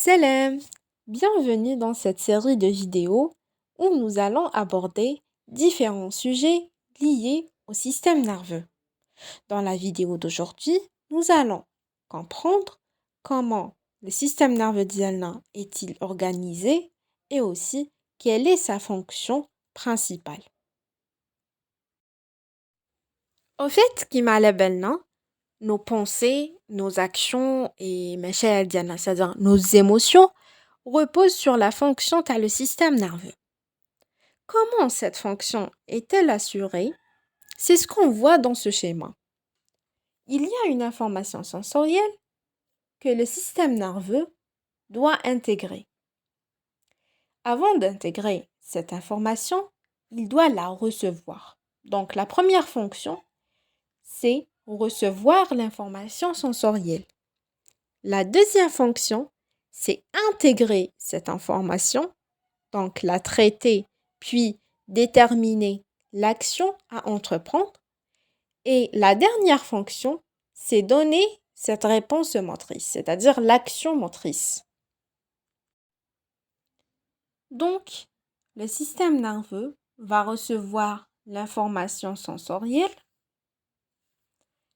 Salam! Bienvenue dans cette série de vidéos où nous allons aborder différents sujets liés au système nerveux. Dans la vidéo d'aujourd'hui, nous allons comprendre comment le système nerveux dialna est-il organisé et aussi quelle est sa fonction principale. Au fait, كيما على بالنا, nos pensées, nos actions et مشاعر ديالنا, c'est-à-dire nos émotions, repose sur la fonction qu'a le système nerveux. Comment cette fonction est-elle assurée? C'est ce qu'on voit dans ce schéma. Il y a une information sensorielle que le système nerveux doit intégrer. Avant d'intégrer cette information, il doit la recevoir. Donc la première fonction, c'est recevoir l'information sensorielle. La deuxième fonction, c'est intégrer cette information, donc la traiter, puis déterminer l'action à entreprendre. Et la dernière fonction, c'est donner cette réponse motrice, c'est-à-dire l'action motrice. Donc, le système nerveux va recevoir l'information sensorielle.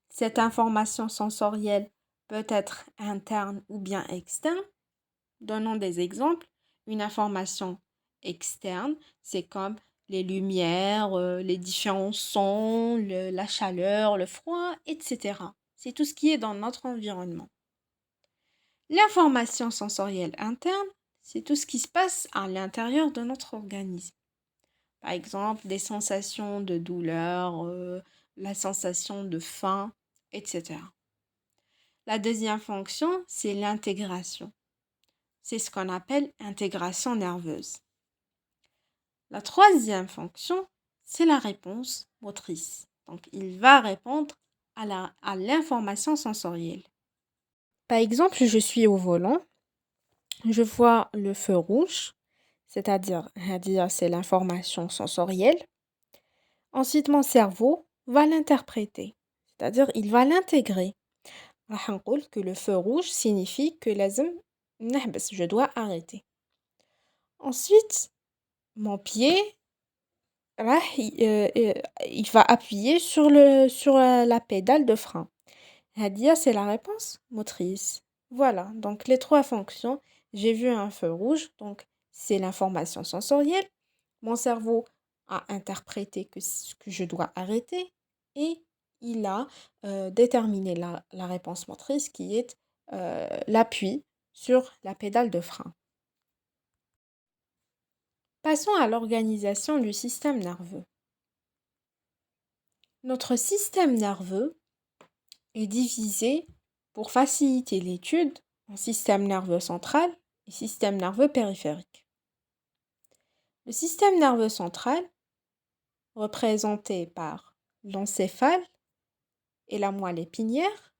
Cette information sensorielle peut être interne ou bien externe. Donnons des exemples. Une information externe, c'est comme les lumières, les différents sons, la chaleur, le froid, etc. C'est tout ce qui est dans notre environnement. L'information sensorielle interne, c'est tout ce qui se passe à l'intérieur de notre organisme. Par exemple, des sensations de douleur, la sensation de faim, etc. La deuxième fonction, c'est l'intégration. C'est ce qu'on appelle intégration nerveuse. La troisième fonction, c'est la réponse motrice. Donc, il va répondre à l'information sensorielle. Par exemple, je suis au volant, je vois le feu rouge, c'est-à-dire c'est l'information sensorielle. Ensuite, mon cerveau va l'interpréter, c'est-à-dire il va l'intégrer. راح نقول que le feu rouge signifie que لازم نحبس, je dois arrêter. Ensuite, mon pied, il va appuyer sur la pédale de frein. Hadia, c'est la réponse motrice. Voilà, donc les trois fonctions. J'ai vu un feu rouge, donc c'est l'information sensorielle. Mon cerveau a interprété que je dois arrêter et il a déterminé la réponse motrice qui est l'appui sur la pédale de frein. Passons à l'organisation du système nerveux. Notre système nerveux est divisé pour faciliter l'étude en système nerveux central et système nerveux périphérique. Le système nerveux central, représenté par l'encéphale et la moelle épinière,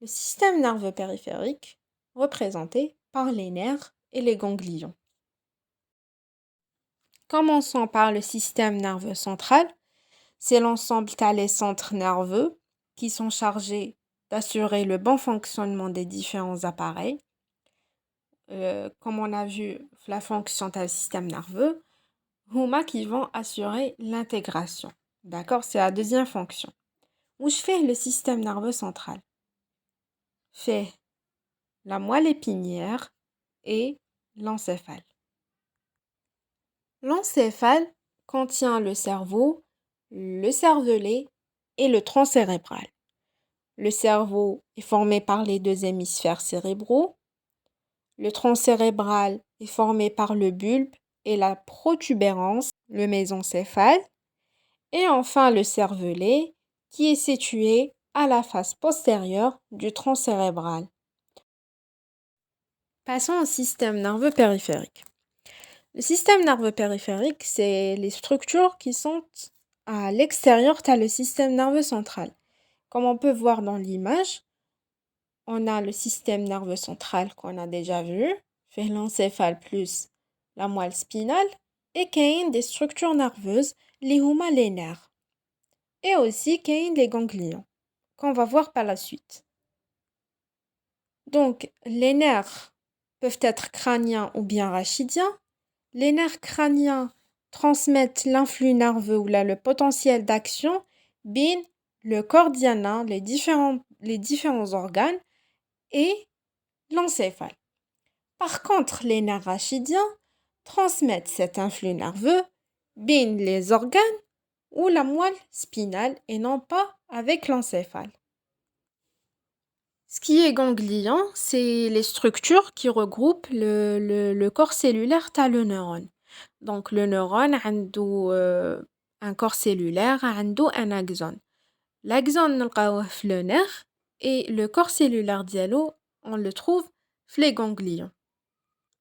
le système nerveux périphérique, représenté par les nerfs et les ganglions. Commençons par le système nerveux central. C'est l'ensemble des centres nerveux qui sont chargés d'assurer le bon fonctionnement des différents appareils. Comme on a vu la fonction du système nerveux, huma qui vont assurer l'intégration. D'accord, c'est la deuxième fonction. Où je fais le système nerveux central? Fait la moelle épinière et l'encéphale. L'encéphale contient le cerveau, le cervelet et le tronc cérébral. Le cerveau est formé par les deux hémisphères cérébraux. Le tronc cérébral est formé par le bulbe et la protubérance, le mésencéphale. Et enfin le cervelet qui est situé à la face postérieure du tronc cérébral. Passons au système nerveux périphérique. Le système nerveux périphérique, c'est les structures qui sont à l'extérieur de le système nerveux central. Comme on peut voir dans l'image, on a le système nerveux central qu'on a déjà vu, fait l'encéphale plus la moelle spinale, et qu'il y a des structures nerveuses, les huma les nerfs. Et aussi qu'il y a les ganglions, qu'on va voir par la suite. Donc, les nerfs peuvent être crâniens ou bien rachidiens. Les nerfs crâniens transmettent l'influx nerveux ou là, le potentiel d'action bin le cordiana, les différents organes et l'encéphale. Par contre, les nerfs rachidiens transmettent cet influx nerveux bin les organes ou la moelle spinale et non pas avec l'encéphale. Ce qui est ganglion, c'est les structures qui regroupent le corps cellulaire t'as le neurone. Donc le neurone a un corps cellulaire, a un axone. L'axone نلقاوه في le nerf et le corps cellulaire diallo, on le trouve في les ganglions.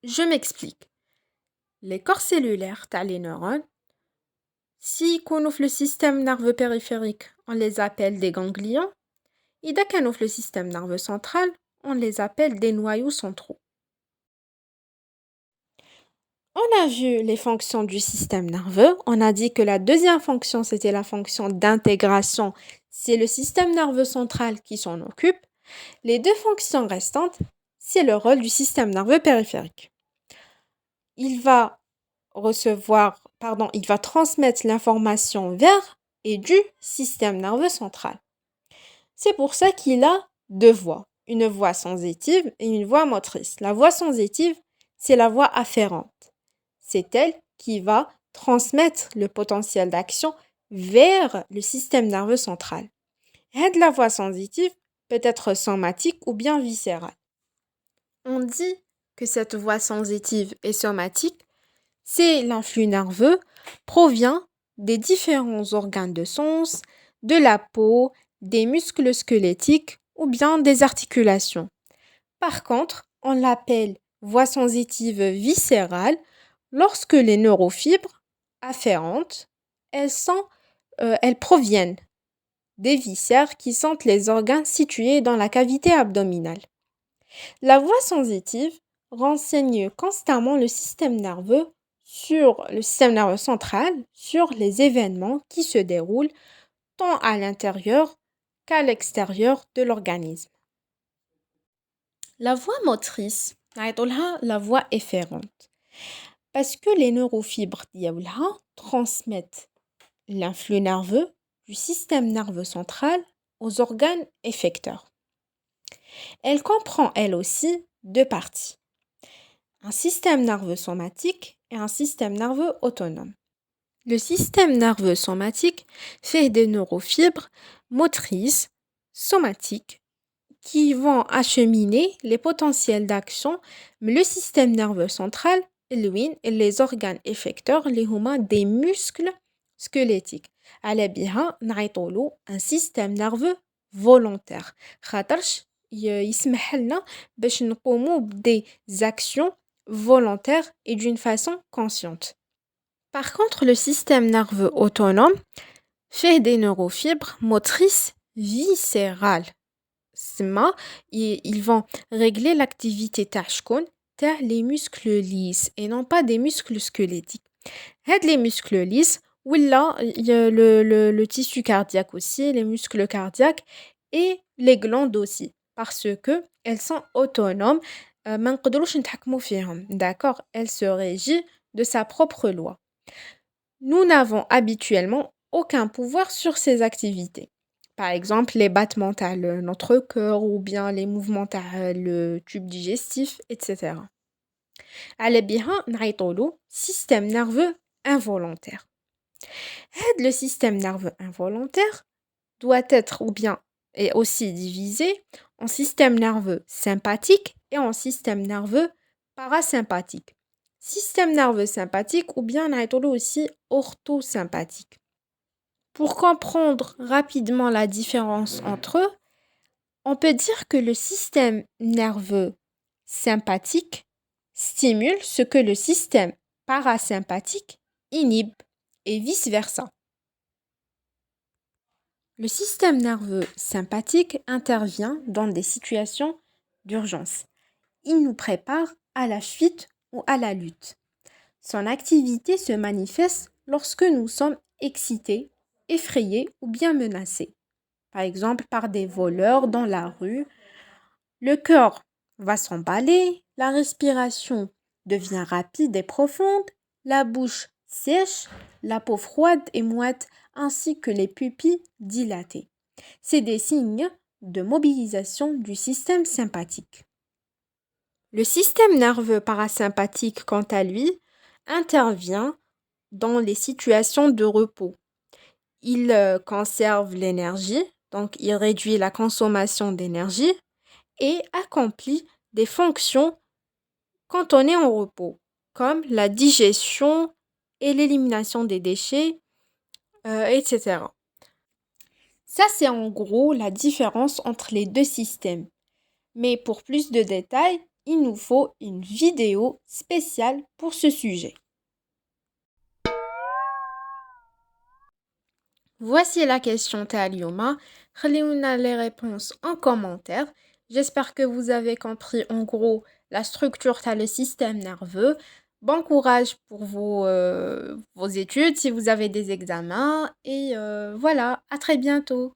Je m'explique. Les corps cellulaires t'as les neurones. Si كونوا في le système nerveux périphérique, on les appelle des ganglions. إذا كانوا في le système nerveux central, on les appelle des noyaux centraux. On a vu les fonctions du système nerveux. On a dit que la deuxième fonction, c'était la fonction d'intégration. C'est le système nerveux central qui s'en occupe. Les deux fonctions restantes, c'est le rôle du système nerveux périphérique. Il va transmettre l'information vers et du système nerveux central. C'est pour ça qu'il a deux voies, une voie sensitive et une voie motrice. La voie sensitive, c'est la voie afférente. C'est elle qui va transmettre le potentiel d'action vers le système nerveux central. Et la voie sensitive peut être somatique ou bien viscérale. On dit que cette voie sensitive et somatique, c'est l'influx nerveux provient des différents organes de sens, de la peau, des muscles squelettiques ou bien des articulations. Par contre, on l'appelle voie sensitive viscérale lorsque les neurofibres afférentes, elles proviennent des viscères qui sont les organes situés dans la cavité abdominale. La voie sensitive renseigne constamment le système nerveux central sur les événements qui se déroulent tant à l'intérieur qu'à l'extérieur de l'organisme. La voie motrice, la voie efférente. Parce que les neurofibres transmettent l'influx nerveux du système nerveux central aux organes effecteurs. Elle comprend, elle aussi, deux parties. Un système nerveux somatique et un système nerveux autonome. Le système nerveux somatique fait des neurofibres motrices somatiques qui vont acheminer les potentiels d'action, mais le système nerveux central, les organes effecteurs, les huma des muscles squelettiques. على بها نعيطولو un système nerveux volontaire. خاطرش يسمح لنا باش نقومو des actions volontaires et d'une façon consciente. Par contre, le système nerveux autonome fait des neurofibres motrices viscérales. Ils vont régler l'activité tachkon les muscles lisses et non pas des muscles squelettiques. Les muscles lisses, ou là, le tissu cardiaque aussi, les muscles cardiaques et les glandes aussi, parce que elles sont autonomes. ما نقدروش نتحكموا فيهم. D'accord? Elle se régit de sa propre loi. Nous n'avons habituellement aucun pouvoir sur ces activités. Par exemple, les battements de notre cœur ou bien les mouvements le tube digestif, etc. على بها نعيطولو système nerveux involontaire. Le système nerveux involontaire doit être ou bien est aussi divisé en système nerveux sympathique et en système nerveux parasympathique. Système nerveux sympathique ou bien نعيطولو aussi orthosympathique. Pour comprendre rapidement la différence entre eux, on peut dire que le système nerveux sympathique stimule ce que le système parasympathique inhibe et vice-versa. Le système nerveux sympathique intervient dans des situations d'urgence. Il nous prépare à la fuite ou à la lutte. Son activité se manifeste lorsque nous sommes excités, effrayés ou bien menacés. Par exemple, par des voleurs dans la rue. Le cœur va s'emballer, la respiration devient rapide et profonde, la bouche sèche, la peau froide et moite, ainsi que les pupilles dilatées. C'est des signes de mobilisation du système sympathique. Le système nerveux parasympathique, quant à lui, intervient dans les situations de repos. Il conserve l'énergie, donc il réduit la consommation d'énergie et accomplit des fonctions quand on est en repos, comme la digestion et l'élimination des déchets, etc. Ça, c'est en gros la différence entre les deux systèmes. Mais pour plus de détails, il nous faut une vidéo spéciale pour ce sujet. Voici la question تاع اليوم. خليونا les réponses en commentaire. J'espère que vous avez compris en gros la structure تاع le système nerveux. Bon courage pour vos études si vous avez des examens et voilà, à très bientôt.